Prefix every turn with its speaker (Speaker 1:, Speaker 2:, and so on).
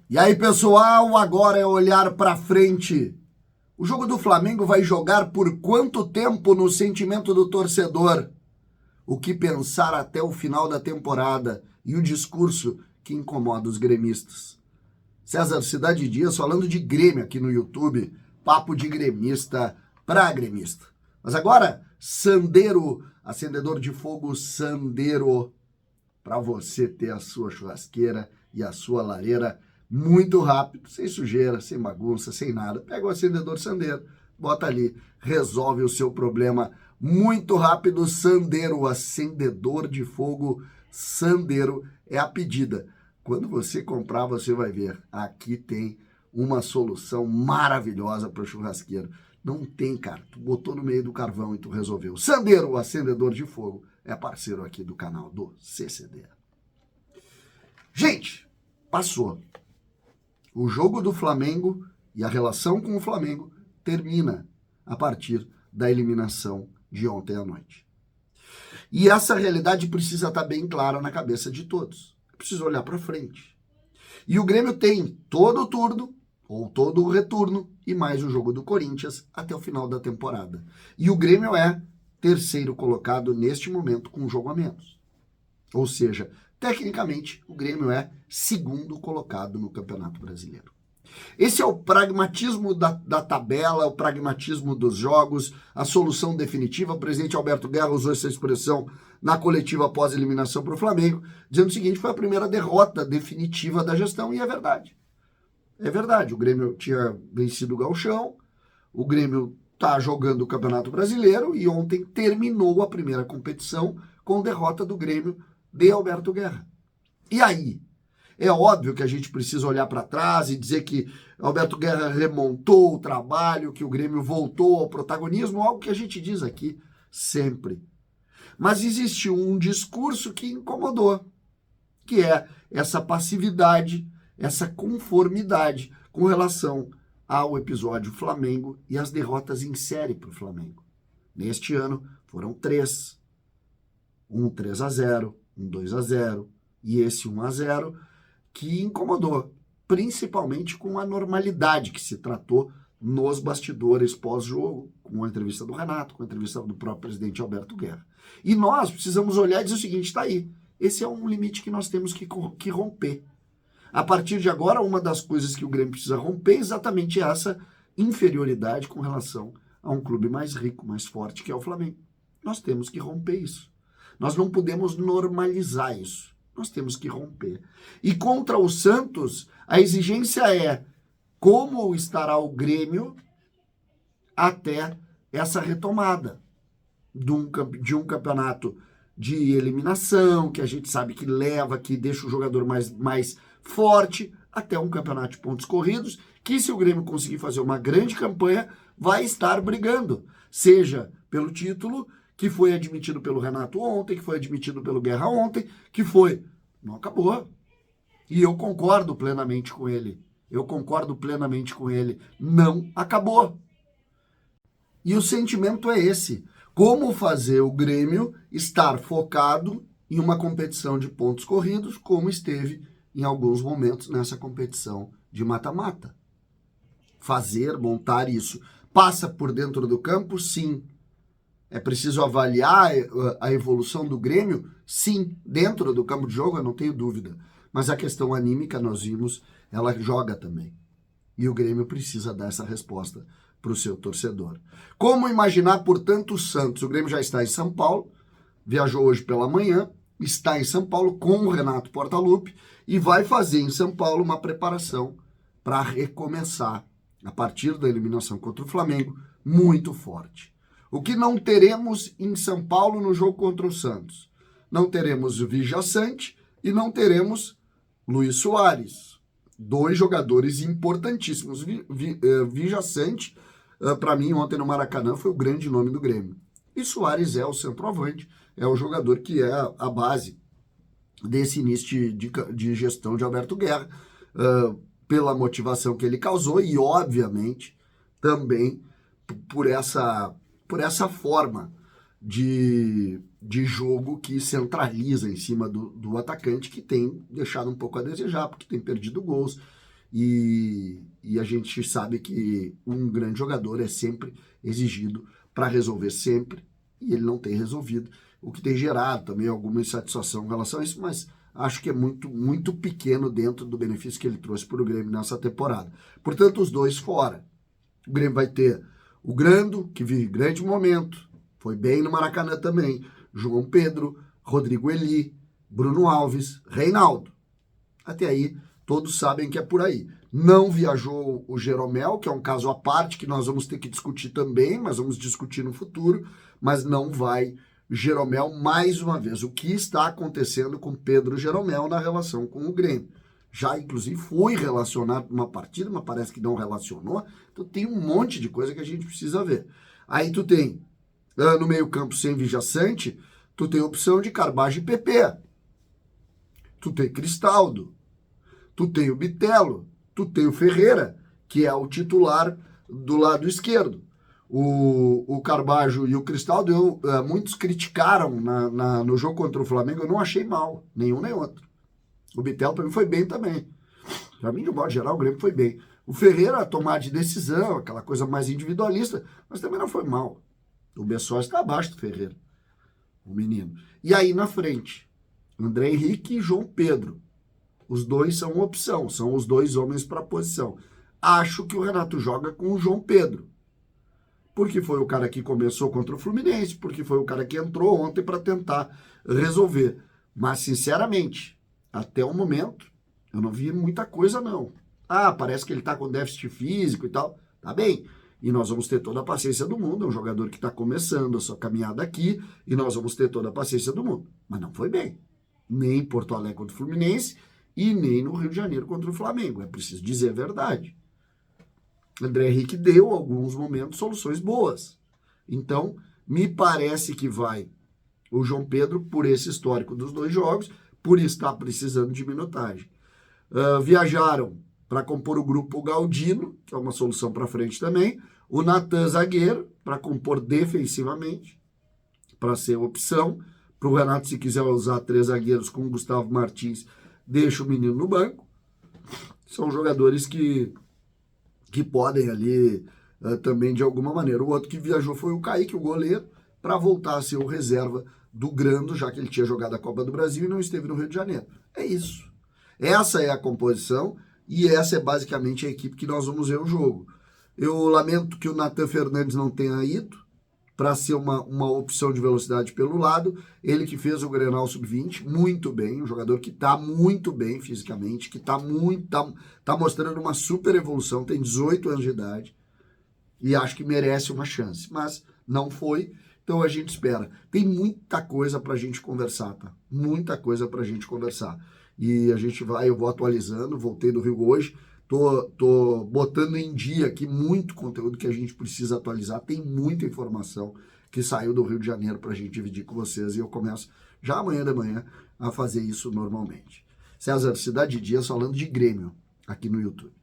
Speaker 1: E aí, pessoal, agora é olhar para frente. O jogo do Flamengo vai jogar por quanto tempo no sentimento do torcedor? O que pensar até o final da temporada e o discurso que incomoda os gremistas. César Cidade Dias falando de Grêmio aqui no YouTube, papo de gremista para gremista. Mas agora, Sandero, acendedor de fogo Sandero, para você ter a sua churrasqueira e a sua lareira muito rápido, sem sujeira, sem bagunça, sem nada. Pega o acendedor Sandero, bota ali, resolve o seu problema muito rápido. Sandero, acendedor de fogo Sandero é a pedida. Quando você comprar, você vai ver, aqui tem uma solução maravilhosa para o churrasqueiro. Não tem, cara, tu botou no meio do carvão e tu resolveu. Sandero, o acendedor de fogo, é parceiro aqui do canal do CCD. Gente, passou. O jogo do Flamengo e a relação com o Flamengo termina a partir da eliminação de ontem à noite. E essa realidade precisa estar bem clara na cabeça de todos. Precisa olhar para frente. E o Grêmio tem todo o turno, ou todo o retorno, e mais o jogo do Corinthians até o final da temporada. E o Grêmio é terceiro colocado neste momento com um jogo a menos. Ou seja, tecnicamente, o Grêmio é segundo colocado no Campeonato Brasileiro. Esse é o pragmatismo da tabela, o pragmatismo dos jogos, a solução definitiva. O presidente Alberto Guerra usou essa expressão na coletiva após a eliminação para o Flamengo, dizendo o seguinte: foi a primeira derrota definitiva da gestão, e é verdade. É verdade, o Grêmio tinha vencido o Gauchão, o Grêmio está jogando o Campeonato Brasileiro e ontem terminou a primeira competição com derrota do Grêmio de Alberto Guerra. E aí? É óbvio que a gente precisa olhar para trás e dizer que Alberto Guerra remontou o trabalho, que o Grêmio voltou ao protagonismo, algo que a gente diz aqui sempre. Mas existe um discurso que incomodou, que é essa passividade, essa conformidade com relação ao episódio Flamengo e as derrotas em série para o Flamengo. Neste ano foram 3. Um 3-0, um 2-0 e esse 1-0 que incomodou, principalmente com a normalidade que se tratou nos bastidores pós-jogo, com a entrevista do Renato, com a entrevista do próprio presidente Alberto Guerra. E nós precisamos olhar e dizer o seguinte: está aí, esse é um limite que nós temos que romper. A partir de agora, uma das coisas que o Grêmio precisa romper é exatamente essa inferioridade com relação a um clube mais rico, mais forte, que é o Flamengo. Nós temos que romper isso. Nós não podemos normalizar isso. Nós temos que romper. E contra o Santos, a exigência é como estará o Grêmio até essa retomada de um campeonato de eliminação, que a gente sabe que leva, que deixa o jogador mais forte, até um campeonato de pontos corridos, que se o Grêmio conseguir fazer uma grande campanha, vai estar brigando, seja pelo título, que foi admitido pelo Renato ontem, que foi admitido pelo Guerra ontem, que foi... Não acabou. E eu concordo plenamente com ele. Não acabou. E o sentimento é esse. Como fazer o Grêmio estar focado em uma competição de pontos corridos, como esteve em alguns momentos nessa competição de mata-mata. Montar isso. Passa por dentro do campo? Sim. É preciso avaliar a evolução do Grêmio? Sim, dentro do campo de jogo, eu não tenho dúvida. Mas a questão anímica, nós vimos, ela joga também. E o Grêmio precisa dar essa resposta para o seu torcedor. Como imaginar, portanto, o Santos? O Grêmio já está em São Paulo, viajou hoje pela manhã, está em São Paulo com o Renato Portaluppi e vai fazer em São Paulo uma preparação para recomeçar, a partir da eliminação contra o Flamengo, muito forte. O que não teremos em São Paulo no jogo contra o Santos? Não teremos o Vijaçante e não teremos Luis Soares. 2 jogadores importantíssimos. Vijaçante, para mim, ontem no Maracanã, foi o grande nome do Grêmio. E Soares é o centroavante, é o jogador que é a base desse início de gestão de Alberto Guerra, pela motivação que ele causou e, obviamente, também por essa forma de jogo que centraliza em cima do atacante, que tem deixado um pouco a desejar, porque tem perdido gols e a gente sabe que um grande jogador é sempre exigido para resolver sempre, e ele não tem resolvido, o que tem gerado também alguma insatisfação em relação a isso, mas acho que é muito, muito pequeno dentro do benefício que ele trouxe para o Grêmio nessa temporada. Portanto, os dois fora. O Grêmio vai ter o Grando, que vive grande momento, foi bem no Maracanã também, João Pedro, Rodrigo Eli, Bruno Alves, Reinaldo. Até aí, todos sabem que é por aí. Não viajou o Jeromel, que é um caso à parte que nós vamos ter que discutir também, mas vamos discutir no futuro, mas não vai Jeromel mais uma vez. O que está acontecendo com Pedro Jeromel na relação com o Grêmio? Já, inclusive, foi relacionado numa partida, mas parece que não relacionou. Então, tem um monte de coisa que a gente precisa ver. Aí tu tem, no meio-campo sem Vijaçante, tu tem a opção de Carbagem e PP. Tu tem Cristaldo. Tu tem o Bitelo. Tu tem o Ferreira, que é o titular do lado esquerdo. O Carbajo e o Cristaldo, muitos criticaram no jogo contra o Flamengo, eu não achei mal, nenhum nem outro. O Bitelo, para mim, foi bem também. Para mim, de modo geral, o Grêmio foi bem. O Ferreira, tomar de decisão, aquela coisa mais individualista, mas também não foi mal. O Bessó está abaixo do Ferreira, o menino. E aí, na frente, André Henrique e João Pedro. Os dois são uma opção, são os dois homens para a posição. Acho que o Renato joga com o João Pedro, porque foi o cara que começou contra o Fluminense, porque foi o cara que entrou ontem para tentar resolver. Mas, sinceramente, até o momento, eu não vi muita coisa, não. Parece que ele está com déficit físico e tal. Tá bem. E nós vamos ter toda a paciência do mundo. É um jogador que está começando a sua caminhada aqui e nós vamos ter toda a paciência do mundo. Mas não foi bem. Nem em Porto Alegre contra o Fluminense e nem no Rio de Janeiro contra o Flamengo. É preciso dizer a verdade. André Henrique deu, alguns momentos, soluções boas. Então, me parece que vai o João Pedro, por esse histórico dos dois jogos, por estar precisando de minutagem. Viajaram para compor o grupo Galdino, que é uma solução para frente também, o Natan zagueiro, para compor defensivamente, para ser opção, para o Renato, se quiser usar 3 zagueiros com o Gustavo Martins, deixa o menino no banco. São jogadores que podem ali também de alguma maneira. O outro que viajou foi o Kaique, o goleiro, para voltar a ser o reserva do Grando, já que ele tinha jogado a Copa do Brasil e não esteve no Rio de Janeiro. É isso. Essa é a composição e essa é basicamente a equipe que nós vamos ver o jogo. Eu lamento que o Natan Fernandes não tenha ido para ser uma opção de velocidade pelo lado. Ele que fez o Grenal Sub-20 muito bem, um jogador que está muito bem fisicamente, que está mostrando uma super evolução, tem 18 anos de idade e acho que merece uma chance, mas não foi. Então a gente espera. Tem muita coisa para a gente conversar, tá? Muita coisa para a gente conversar. E a gente eu vou atualizando, voltei do Rio hoje, tô botando em dia aqui muito conteúdo que a gente precisa atualizar, tem muita informação que saiu do Rio de Janeiro para a gente dividir com vocês e eu começo já amanhã de manhã a fazer isso normalmente. César, Cidade de Dias falando de Grêmio aqui no YouTube.